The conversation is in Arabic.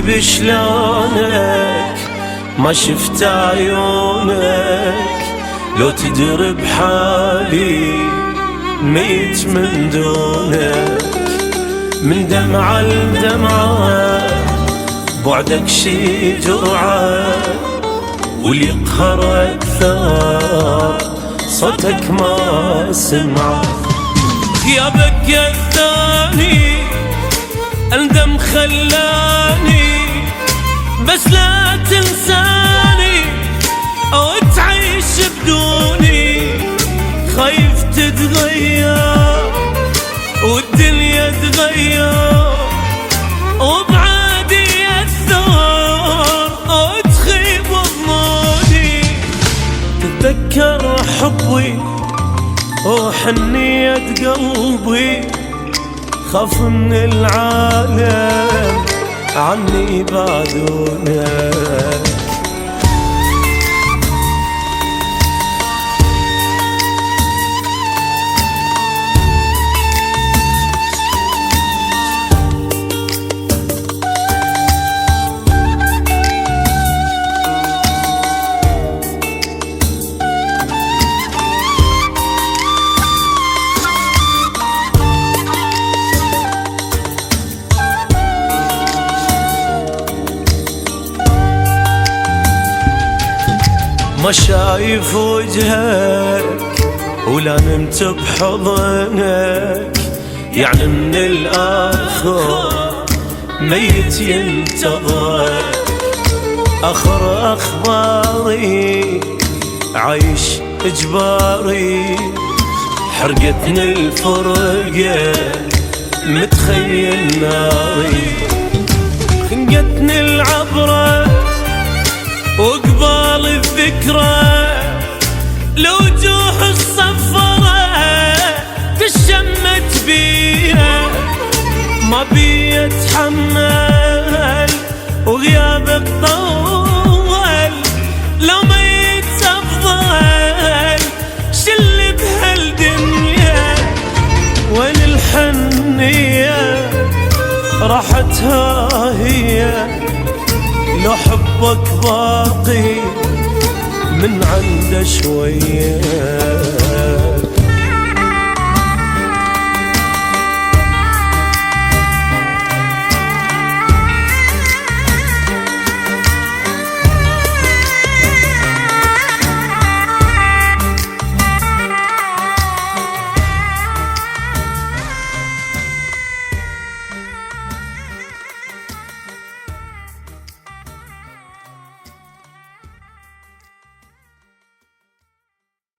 حبيبي شلونك ما شفت عيونك، لو تدري بحالي ميت من دونك. من دمعة لدمعة بعدك شي جرعة، واللي يقهر أكثر صوتك ما سمعه. غيابك قداني أندم خلاني، بس لا تنساني أو تعيش بدوني. خايف تتغير والدنيا تغير، وبعادي يأثر أو تخيب ظنوني. تتذكر حبي وحنية قلبي، خاف من العالم عني بعدونك. ما شايف وجهك ولا نمت بحضنك، يعني من الآخر ميت ينتظرك. آخر أخباري عايش إجباري، حرقتني الفرقة متخيل ناري. خنقتني العبرة وقبال الذكرى، لوجوه الصفرة تشمت بيها. ما بي اتحمل وغيابك طول، لو ما يتفضل شل بهالدنيا. وين الحنية راحتها هي، لو حبك باقي من عنده شوية.